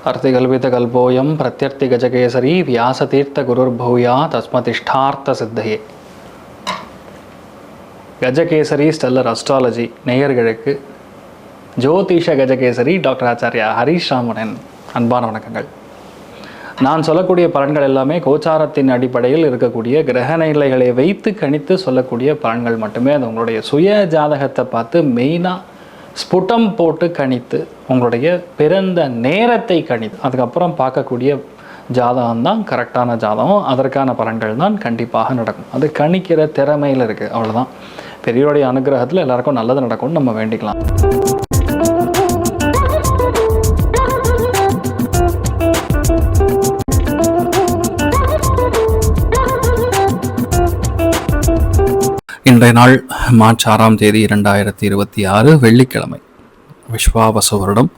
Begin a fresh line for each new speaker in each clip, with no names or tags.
अर्तिकल्पितकल्पोऽयं प्रत्यर्थिगजकेसरी व्यासतीर्थगुरुर्भूया तस्मतिष्ठार्थसिद्धये. Gajakesari stellar astrology நேயர்களுக்கு ஜோதிஷ Gajakesari doctor Acharya Harish ராமனின் அன்பான வணக்கங்கள். நான் சொல்லக்கூடிய பலன்கள் எல்லாமே கோச்சாரத்தின் அடிப்படையில் இருக்கக்கூடிய கிரக நிலைகளை வைத்து கணித்து சொல்லக்கூடிய பலன்கள் மட்டுமே. அது உங்களுடைய சுய ஜாதகத்தை பார்த்து மெயினாக ஸ்புடம் போட்டு கணித்து உங்களுடைய பிறந்த நேரத்தை கணித்து அதுக்கப்புறம் பார்க்கக்கூடிய ஜாதகம் தான் கரெக்டான ஜாதகம். அதற்கான பலன்கள் தான் கண்டிப்பாக நடக்கும். அது கணிக்கிற திறமையில் இருக்குது, அவ்வளோதான். பெரியோருடைய அனுகிரகத்தில் எல்லாருக்கும் நல்லது நடக்கும்னு நம்ம வேண்டிக்கலாம். இன்றைய நாள் மார்ச் 6ஆம் தேதி 2026 வெள்ளிக்கிழமை, விஸ்வாவசு வருடம்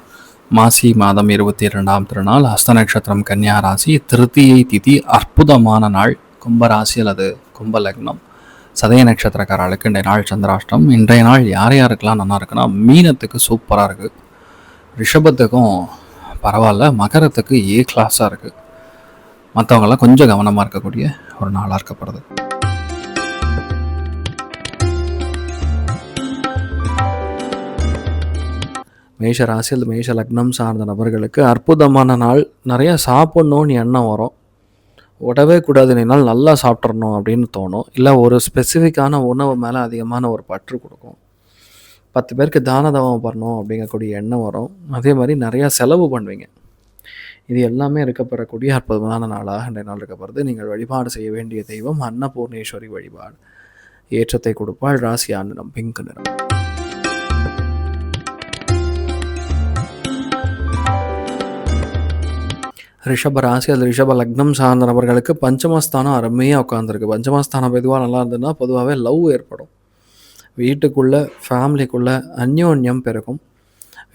மாசி மாதம் 22ஆம் திருநாள், ஹஸ்த நட்சத்திரம் கன்னியா ராசி, திருத்தியை திதி, அற்புதமான நாள். கும்பராசி அல்லது கும்ப லக்னம், சதய நட்சத்திரக்காரர்களுக்கு இன்றைய நாள் சந்திராஷ்டம். இன்றைய நாள் யார் யாருக்கெல்லாம் நல்லா இருக்குன்னா, மீனத்துக்கு சூப்பராக இருக்குது, ரிஷபத்துக்கும் பரவாயில்ல, மகரத்துக்கு ஏ கிளாஸாக இருக்குது, மற்றவங்களாம் கொஞ்சம் கவனமாக இருக்கக்கூடிய ஒரு நாளாக இருக்கப்படுது. மேஷ ராசி அல்லது மேஷ லக்னம் சார்ந்த நபர்களுக்கு அற்புதமான நாள். நிறையா சாப்பிட்ணுன்னு எண்ணம் வரும். உடவே கூடாதுனால் நல்லா சாப்பிட்றணும் அப்படின்னு தோணும். இல்லை ஒரு ஸ்பெசிஃபிக்கான உணவு மேலே அதிகமான ஒரு பற்று கொடுக்கும். 10 பேருக்கு தான தவம் பண்ணணும் அப்படிங்கக்கூடிய எண்ணம் வரும். அதே மாதிரி நிறையா செலவு பண்ணுவீங்க. இது எல்லாமே இருக்கப்பெறக்கூடிய அற்புதமான நாளாக இன்றைய நாள் இருக்கப்படுது. நீங்கள் வழிபாடு செய்ய வேண்டிய தெய்வம் அன்னபூர்ணேஸ்வரி வழிபாடு. ஏற்றத்தை கொடுப்பாள். ராசி ஆண்டினம் பிங்க் நிறம். ரிஷப ராசி அல்லது ரிஷப லக்னம் சார்ந்த நபர்களுக்கு பஞ்சமஸ்தானம் அருமையாக உட்காந்துருக்கு. பஞ்சமஸ்தானம் பொதுவாக நல்லா இருந்ததுன்னா பொதுவாகவே லவ் ஏற்படும். வீட்டுக்குள்ளே ஃபேமிலிக்குள்ளே அந்யோன்யம் பெருகும்.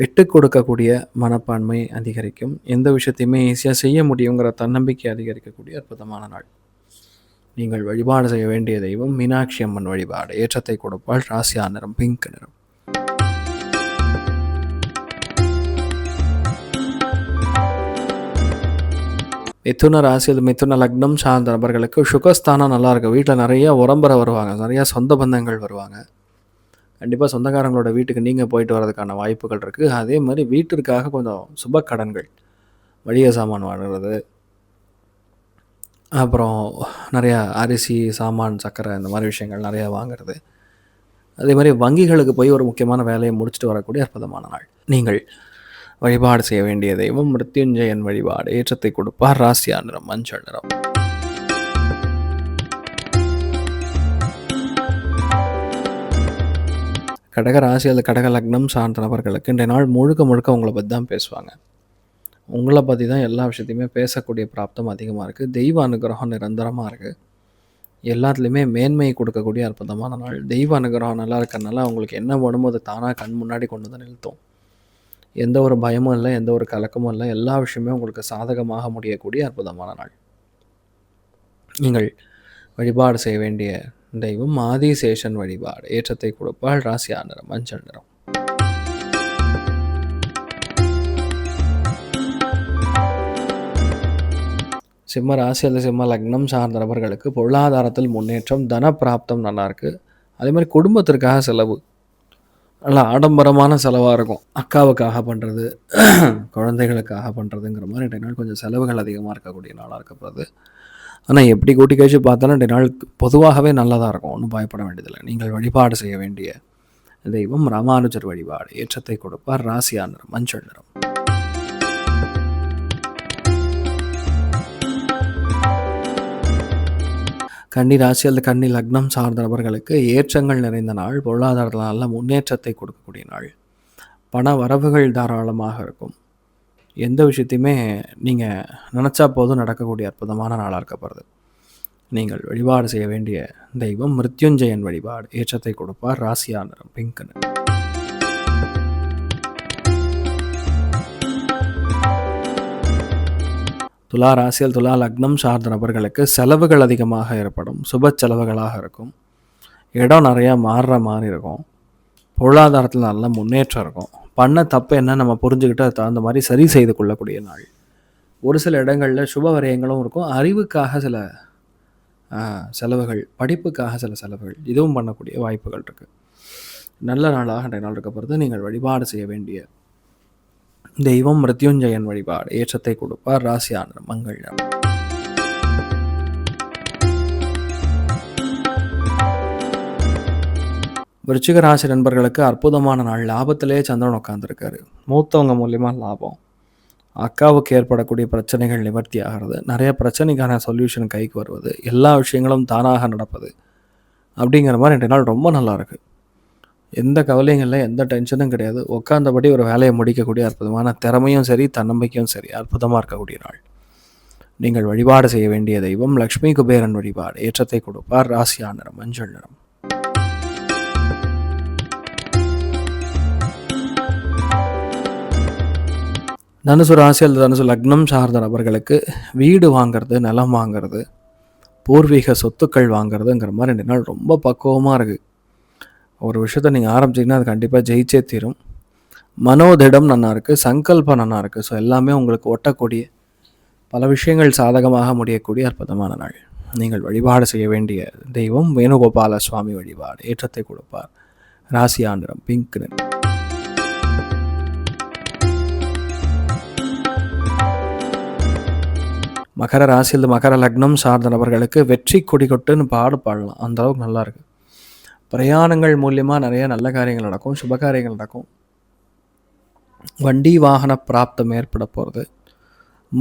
விட்டு கொடுக்கக்கூடிய மனப்பான்மை அதிகரிக்கும். எந்த விஷயத்தையுமே ஈஸியாக செய்ய முடியுங்கிற தன்னம்பிக்கை அதிகரிக்கக்கூடிய அற்புதமான நாள். நீங்கள் வழிபாடு செய்ய வேண்டிய தெய்வம் மீனாட்சி அம்மன் வழிபாடு. ஏற்றத்தை கொடுப்பாள். ராசியா நிறம் பிங்க் நிறம். மிதுன ராசி அது மிதுன லக்னம் சார்ந்த நபர்களுக்கு சுகஸ்தானம் நல்லாயிருக்கு. வீட்டில் நிறைய உறம்பரை வருவாங்க, நிறையா சொந்த பந்தங்கள் வருவாங்க. கண்டிப்பாக சொந்தக்காரங்களோட வீட்டுக்கு நீங்கள் போயிட்டு வர்றதுக்கான வாய்ப்புகள் இருக்குது. அதே மாதிரி வீட்டிற்காக கொஞ்சம் சுப கடன்கள், மளிகை சாமான் வாங்குறது, அப்புறம் நிறையா அரிசி சாமான் சக்கரை இந்த மாதிரி விஷயங்கள் நிறையா வாங்குறது. அதே மாதிரி வங்கிகளுக்கு போய் ஒரு முக்கியமான வேலையை முடிச்சுட்டு வரக்கூடிய அற்புதமான நாள். நீங்கள் வழிபாடு செய்ய வேண்டிய தெய்வம் மிருத்யுஞ்சயன் வழிபாடு. ஏற்றத்தை கொடுப்பார். ராசியா நிறம் மஞ்சள் நிறம். கடக ராசி அல்லது கடக லக்னம் சார்ந்த நபர்களுக்கு இன்றைய நாள் முழுக்க முழுக்க உங்களை பற்றி தான் பேசுவாங்க. உங்களை பற்றி தான் எல்லா விஷயத்தையுமே பேசக்கூடிய பிராப்தம் அதிகமாக இருக்குது. தெய்வ அனுகிரகம் நிரந்தரமாக இருக்குது. எல்லாத்துலேயுமே மேன்மையை கொடுக்கக்கூடிய அற்புதமான நாள். தெய்வ அனுகிரகம் நல்லா இருக்கிறதுனால அவங்களுக்கு என்ன வேணுமோ அதை தானாக கண் முன்னாடி கொண்டு வந்து நிறுத்தும். எந்த ஒரு பயமும் இல்லை, எந்த ஒரு கலக்கமும் இல்லை. எல்லா விஷயமே உங்களுக்கு சாதகமாக முடியக்கூடிய அற்புதமான நாள். நீங்கள் வழிபாடு செய்ய வேண்டிய தெய்வம் ஆதிசேஷன் வழிபாடு. ஏற்றத்தை கொடுப்பாள். ராசியா நிறம் மஞ்சள் நிறம். சிம்ம ராசி அல்லது சிம்ம லக்னம் சார்ந்த நபர்களுக்கு பொருளாதாரத்தில் முன்னேற்றம், தன பிராப்தம் நல்லாயிருக்கு. அதே மாதிரி குடும்பத்திற்காக செலவு நல்லா ஆடம்பரமான செலவாக இருக்கும். அக்காவுக்காக பண்ணுறது, குழந்தைகளுக்காக பண்ணுறதுங்கிற மாதிரி இன்றைய நாள் கொஞ்சம் செலவுகள் அதிகமாக இருக்கக்கூடிய நாளாக இருக்கப்படுது. ஆனால் எப்படி கூட்டி கழிச்சு பார்த்தாலும் இன்றைய நாள் பொதுவாகவே நல்லதாக இருக்கும். ஒன்றும் பயப்பட வேண்டியதில்லை. நீங்கள் வழிபாடு செய்ய வேண்டிய தெய்வம் ராமானுஜர் வழிபாடு. ஏற்றத்தை கொடுப்பார். ராசியா நிறம் மஞ்சள் நிறம். கன்னி ராசி அல்லது கன்னி லக்னம் சார்ந்த நபர்களுக்கு ஏற்றங்கள் நிறைந்த நாள். பொருளாதாரத்தில் நல்ல முன்னேற்றத்தை கொடுக்கக்கூடிய நாள். பண வரவுகள் தாராளமாக இருக்கும். எந்த விஷயத்தையுமே நீங்கள் நினச்சா போதும் நடக்கக்கூடிய அற்புதமான நாளாக இருக்கப்படுது. நீங்கள் வழிபாடு செய்ய வேண்டிய தெய்வம் மிருத்யுஞ்சயன் வழிபாடு. ஏற்றத்தை கொடுப்பார். ராசியா நிறம் பிங்க் நிறம். துலா ராசியில் துலா லக்னம் சார்ந்த நபர்களுக்கு செலவுகள் அதிகமாக ஏற்படும். சுப செலவுகளாக இருக்கும். இடம் நிறையா மாறுற மாதிரி இருக்கும். பொருளாதாரத்தில் நல்ல முன்னேற்றம் இருக்கும். பண்ண தப்பு என்ன நம்ம புரிஞ்சுக்கிட்டு அது தகுந்த மாதிரி சரி செய்து கொள்ளக்கூடிய நாள்.
ஒரு சில இடங்களில் சுப விரயங்களும் இருக்கும். அறிவுக்காக சில செலவுகள், படிப்புக்காக சில செலவுகள் இதுவும் பண்ணக்கூடிய வாய்ப்புகள் இருக்குது. நல்ல நாளாக இன்றைய நாள் இருக்க பொறுத்து நீங்கள் வழிபாடு செய்ய வேண்டிய தெய்வம் மிருத்யுஞ்சயன் வழிபாடு ஏற்றத்தை கொடுப்பார். ராசியான மங்கள். விருச்சிக ராசி நண்பர்களுக்கு அற்புதமான நாள். லாபத்திலே சந்திரன் உட்காந்துருக்காரு. மூத்தவங்க மூலியமாக லாபம். அக்காவுக்கு ஏற்படக்கூடிய பிரச்சனைகள் நிவர்த்தி ஆகிறது. நிறைய பிரச்சனைக்கான சொல்யூஷன் கைக்கு வருவது, எல்லா விஷயங்களும் தானாக நடப்பது அப்படிங்கிற மாதிரி இன்றைய நாள் ரொம்ப நல்லா இருக்குது. எந்த கவலையும் இல்லை, எந்த டென்ஷனும் கிடையாது. உட்காந்தபடி ஒரு வேலையை முடிக்கக்கூடிய அற்புதமான திறமையும் சரி, தன்னம்பிக்கையும் சரி, அற்புதமாக இருக்கக்கூடிய நாள். நீங்கள் வழிபாடு செய்ய வேண்டிய தெய்வம் லக்ஷ்மி குபேரன் வழிபாடு ஏற்றத்தை கொடுப்பார். ராசியான நிறம் மஞ்சள் நிறம். தனுசு ராசி அல்லது தனுசு லக்னம் சார்ந்த நபர்களுக்கு வீடு வாங்கிறது, நிலம் வாங்கிறது, பூர்வீக சொத்துக்கள் வாங்கிறதுங்கிற மாதிரி ரெண்டு நாள் ரொம்ப பக்குவமாக இருக்குது. ஒரு விஷயத்த நீங்கள் ஆரம்பிச்சிங்கன்னா அது கண்டிப்பாக ஜெயிச்சே தீரும். மனோதிடம் நல்லா இருக்குது, சங்கல்பம் நல்லா இருக்குது. ஸோ எல்லாமே உங்களுக்கு ஒட்டக்கூடிய பல விஷயங்கள் சாதகமாக முடியக்கூடிய அற்புதமான நாள். நீங்கள் வழிபாடு செய்ய வேண்டிய தெய்வம் வேணுகோபால சுவாமி வழிபாடு ஏற்றத்தை கொடுப்பார். ராசியாண்டிரம் பிங்க் நிறம். மகர ராசியில் மகர லக்னம் சார்ந்த நபர்களுக்கு வெற்றி கொடி கொட்டுன்னு பாடலாம். அந்த அளவுக்கு நல்லா இருக்குது. பிரயாணங்கள் மூலியமாக நிறைய நல்ல காரியங்கள் நடக்கும், சுப காரியங்கள் நடக்கும். வண்டி வாகன பிராப்தம் ஏற்பட போகிறது.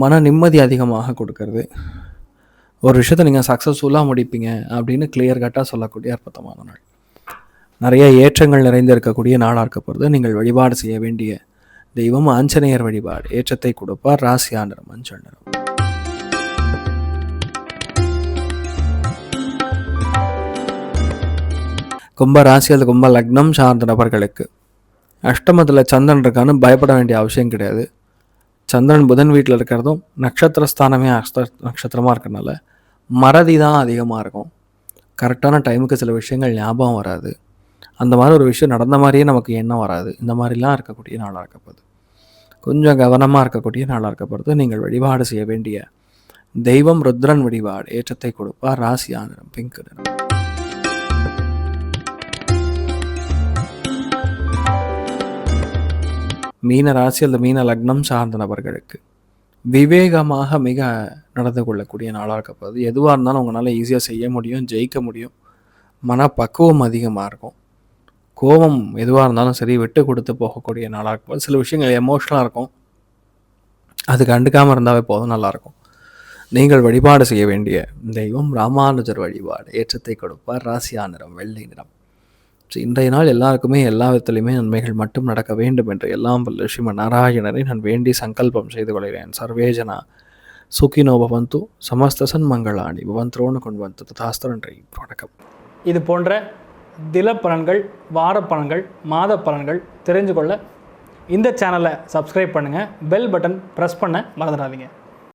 மன நிம்மதி அதிகமாக கொடுக்கறது. ஒரு விஷயத்தை நீங்கள் சக்ஸஸ்ஃபுல்லாக முடிப்பீங்க அப்படின்னு கிளியர் கட்டாக சொல்லக்கூடிய அற்புதமான நாள். நிறைய ஏற்றங்கள் நிறைந்து இருக்கக்கூடிய நாளாக இருக்க போகிறது. நீங்கள் வழிபாடு செய்ய வேண்டிய தெய்வம் ஆஞ்சநேயர் வழிபாடு ஏற்றத்தை கொடுப்பார். ராசியாண்டிரம் மஞ்சள் நிறம். கும்ப ராசி அல்லது கும்ப லக்னம் சார்ந்த நபர்களுக்கு அஷ்டமத்தில் சந்திரன் இருக்கான்னு பயப்பட வேண்டிய அவசியம் கிடையாது. சந்திரன் புதன் வீட்டில் இருக்கிறதும் நட்சத்திரஸ்தானமே நட்சத்திரமாக இருக்கிறனால மறதி தான் அதிகமாக இருக்கும். கரெக்டான டைமுக்கு சில விஷயங்கள் ஞாபகம் வராது. அந்த மாதிரி ஒரு விஷயம் நடந்த மாதிரியே நமக்கு எண்ணம் வராது. இந்த மாதிரிலாம் இருக்கக்கூடிய நாளாக இருக்கப்படுது. கொஞ்சம் கவனமாக இருக்கக்கூடிய நாளாக இருக்கப்படுது. நீங்கள் வழிபாடு செய்ய வேண்டிய தெய்வம் ருத்ரன் வழிபாடு ஏற்றத்தை கொடுப்பார். ராசியான நிறம் பிங்க் நிறம். மீன ராசி அல்லது மீன லக்னம் சார்ந்த நபர்களுக்கு விவேகமாக மிக நடந்து கொள்ளக்கூடிய நாளாக இருக்கப்படுது. எதுவாக இருந்தாலும் உங்களால் ஈஸியாக செய்ய முடியும், ஜெயிக்க முடியும். மனப்பக்குவம் அதிகமாக இருக்கும். கோபம் எதுவாக இருந்தாலும் சரி விட்டு கொடுத்து போகக்கூடிய நாளாக இருக்கப்படுது. சில விஷயங்கள் எமோஷ்னலாக இருக்கும், அது கண்டுக்காமல் இருந்தாவே போதும், நல்லாயிருக்கும். நீங்கள் வழிபாடு செய்ய வேண்டிய தெய்வம் ராமானுஜர் வழிபாடு ஏற்றத்தை கொடுப்பார். ராசியா நிறம் வெள்ளை நிறம். இன்றைய நாள் எல்லாருக்குமே எல்லா விதத்திலையுமே நன்மைகள் மட்டும் நடக்க வேண்டும் என்று எல்லாம் வல்ல ஸ்ரீமன் நாராயணரை நான் வேண்டி சங்கல்பம் செய்து கொள்கிறேன். சர்வேஜனா சுகினோ பவந்து சமஸ்த சன்மங்களாணி பவந்தோன்னு கொண்டு வந்து ததாஸ்து. நன்றி, வணக்கம்.
இது போன்ற தில பலன்கள், வார பலன்கள், மாத பலன்கள் தெரிஞ்சு கொள்ள இந்த சேனலை சப்ஸ்கிரைப் பண்ணுங்கள். பெல் பட்டன் ப்ரெஸ் பண்ண மறந்துடாதீங்க.